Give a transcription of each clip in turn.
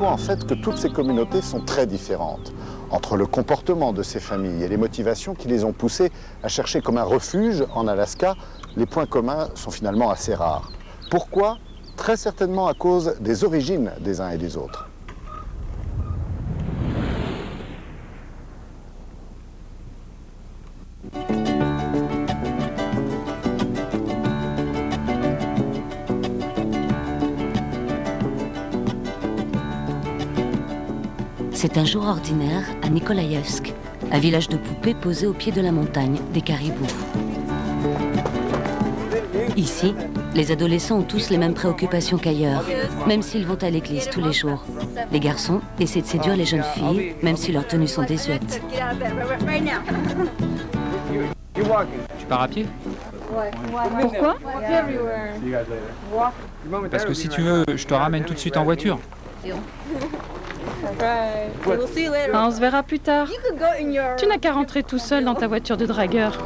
En fait que toutes ces communautés sont très différentes. Entre le comportement de ces familles et les motivations qui les ont poussées à chercher comme un refuge en Alaska, les points communs sont finalement assez rares. Pourquoi? Très certainement à cause des origines des uns et des autres. C'est un jour ordinaire à Nikolaïevsk, un village de poupées posé au pied de la montagne des caribous. Ici, les adolescents ont tous les mêmes préoccupations qu'ailleurs, même s'ils vont à l'église tous les jours. Les garçons essaient de séduire les jeunes filles, même si leurs tenues sont désuètes. Tu pars à pied? Pourquoi? Parce que si tu veux, je te ramène tout de suite en voiture. On se verra plus tard. Tu n'as qu'à rentrer tout seul dans ta voiture de dragueur.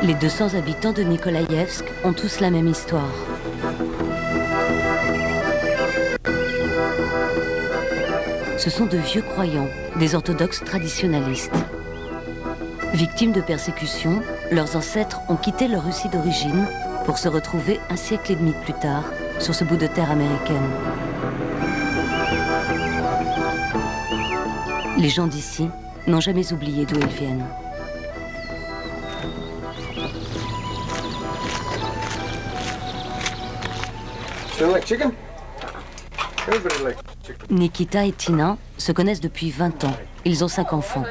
Les 200 habitants de Nikolaïevsk ont tous la même histoire. Ce sont de vieux croyants, des orthodoxes traditionnalistes. Victimes de persécutions, leurs ancêtres ont quitté leur Russie d'origine pour se retrouver un siècle et demi plus tard sur ce bout de terre américaine. Les gens d'ici n'ont jamais oublié d'où ils viennent. Nikita et Tina se connaissent depuis 20 ans. Ils ont 5 enfants.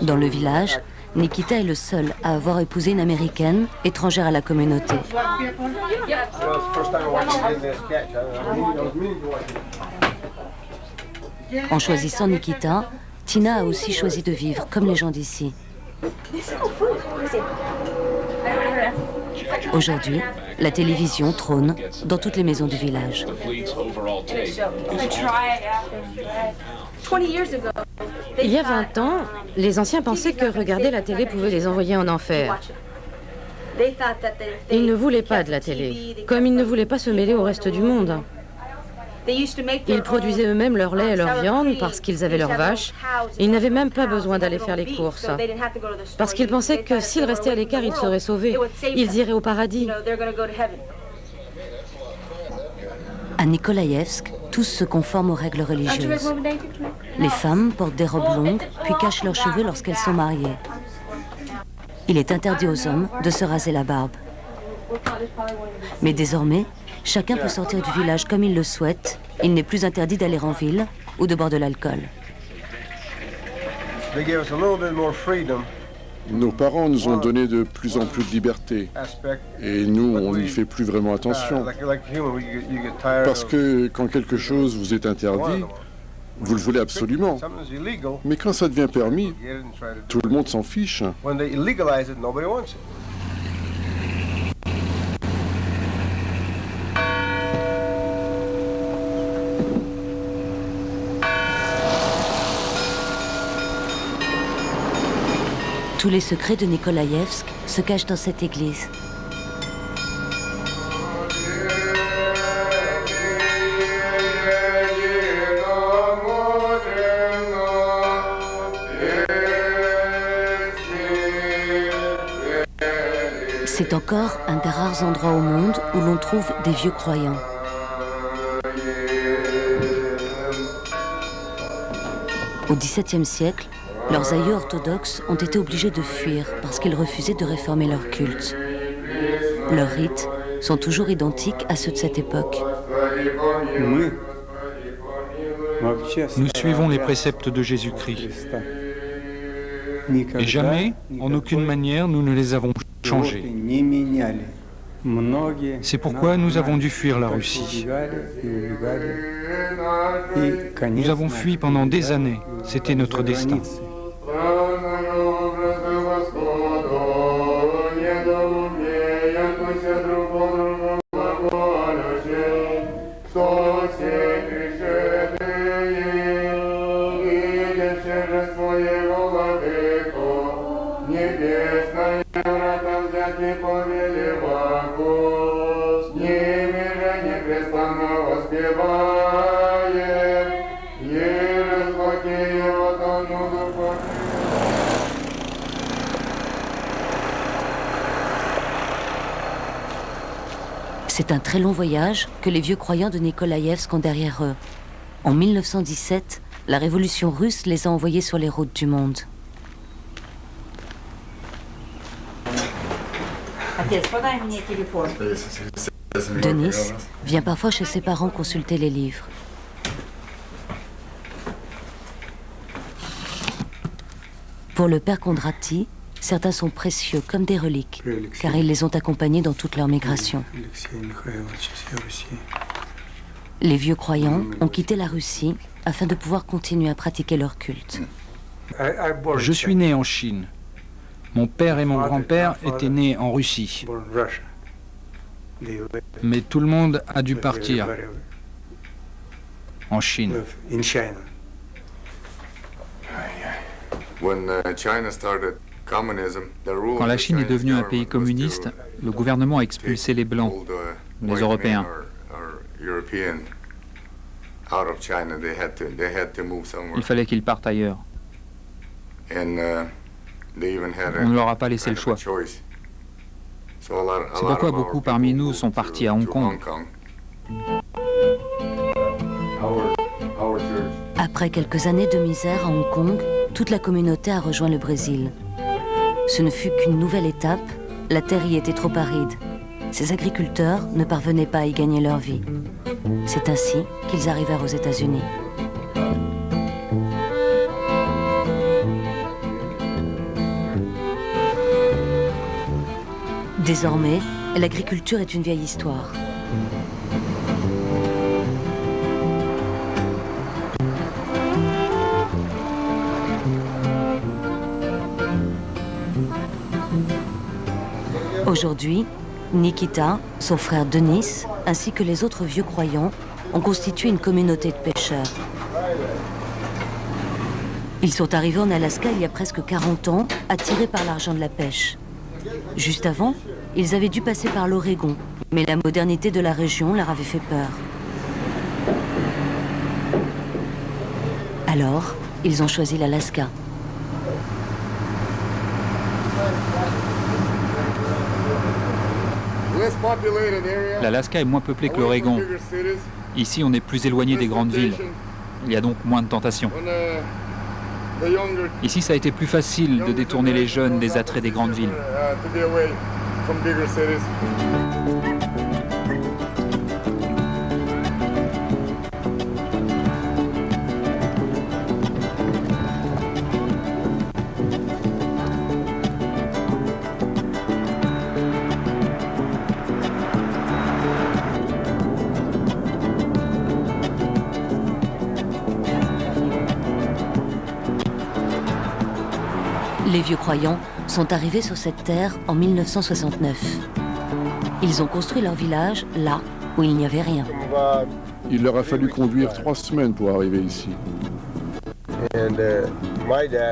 Dans le village, Nikita est le seul à avoir épousé une américaine, étrangère à la communauté. En choisissant Nikita, Tina a aussi choisi de vivre comme les gens d'ici. Aujourd'hui, la télévision trône dans toutes les maisons du village. Il y a 20 ans, les anciens pensaient que regarder la télé pouvait les envoyer en enfer. Ils ne voulaient pas de la télé, comme ils ne voulaient pas se mêler au reste du monde. Ils produisaient eux-mêmes leur lait et leur viande parce qu'ils avaient leurs vaches. Ils n'avaient même pas besoin d'aller faire les courses. Parce qu'ils pensaient que s'ils restaient à l'écart, ils seraient sauvés. Ils iraient au paradis. À Nikolaïevsk, tous se conforment aux règles religieuses. Les femmes portent des robes longues, puis cachent leurs cheveux lorsqu'elles sont mariées. Il est interdit aux hommes de se raser la barbe. Mais désormais, chacun peut sortir du village comme il le souhaite. Il n'est plus interdit d'aller en ville ou de boire de l'alcool. Nos parents nous ont donné de plus en plus de liberté. Et nous, on n'y fait plus vraiment attention. Parce que quand quelque chose vous est interdit, vous le voulez absolument. Mais quand ça devient permis, tout le monde s'en fiche. Tous les secrets de Nikolaïevsk se cachent dans cette église. C'est encore un des rares endroits au monde où l'on trouve des vieux croyants. Au XVIIe siècle, leurs aïeux orthodoxes ont été obligés de fuir parce qu'ils refusaient de réformer leur culte. Leurs rites sont toujours identiques à ceux de cette époque. Nous suivons les préceptes de Jésus-Christ. Et jamais, en aucune manière, nous ne les avons changés. C'est pourquoi nous avons dû fuir la Russie. Nous avons fui pendant des années. C'était notre destin. Через своєго владико, C'est un très long voyage que les vieux croyants de Nikolaïevsk ont derrière eux. En 1917, la révolution russe les a envoyés sur les routes du monde. Denis vient parfois chez ses parents consulter les livres. Pour le père Kondraty, certains sont précieux comme des reliques, car ils les ont accompagnés dans toute leur migration. Les vieux croyants ont quitté la Russie afin de pouvoir continuer à pratiquer leur culte. Je suis né en Chine. Mon père et mon grand-père étaient nés en Russie. Mais tout le monde a dû partir en Chine. Quand la Chine est devenue un pays communiste, le gouvernement a expulsé les Blancs, les Européens. Il fallait qu'ils partent ailleurs. On ne leur a pas laissé le choix. C'est pourquoi beaucoup parmi nous sont partis à Hong Kong. Après quelques années de misère à Hong Kong, toute la communauté a rejoint le Brésil. Ce ne fut qu'une nouvelle étape, la terre y était trop aride. Ces agriculteurs ne parvenaient pas à y gagner leur vie. C'est ainsi qu'ils arrivèrent aux États-Unis. Désormais, l'agriculture est une vieille histoire. Aujourd'hui, Nikita, son frère Denis, ainsi que les autres vieux croyants, ont constitué une communauté de pêcheurs. Ils sont arrivés en Alaska il y a presque 40 ans, attirés par l'argent de la pêche. Juste avant, ils avaient dû passer par l'Oregon, mais la modernité de la région leur avait fait peur. Alors, ils ont choisi l'Alaska. L'Alaska est moins peuplé que l'Oregon. Ici, on est plus éloigné des grandes villes. Il y a donc moins de tentations. Ici, ça a été plus facile de détourner les jeunes des attraits des grandes villes. Les vieux croyants sont arrivés sur cette terre en 1969. Ils ont construit leur village là où il n'y avait rien. Il leur a fallu conduire 3 semaines pour arriver ici.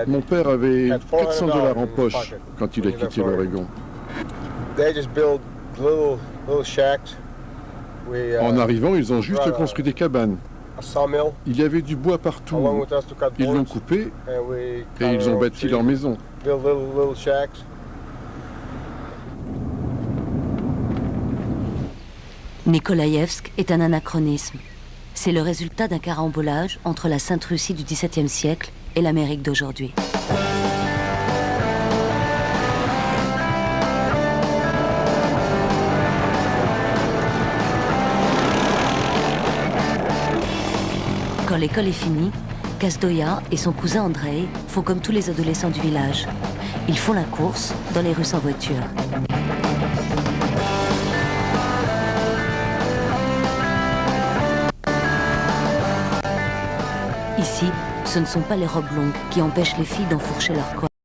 Mon père avait $400 en poche quand il a quitté l'Oregon. En arrivant, ils ont juste construit des cabanes. Il y avait du bois partout. Ils l'ont coupé et ils ont bâti leur maison. Nikolaïevsk est un anachronisme. C'est le résultat d'un carambolage entre la Sainte Russie du XVIIe siècle et l'Amérique d'aujourd'hui. Quand l'école est finie, Kazdoya et son cousin Andrei font comme tous les adolescents du village. Ils font la course dans les rues sans voiture. Ici, ce ne sont pas les robes longues qui empêchent les filles d'enfourcher leur corps.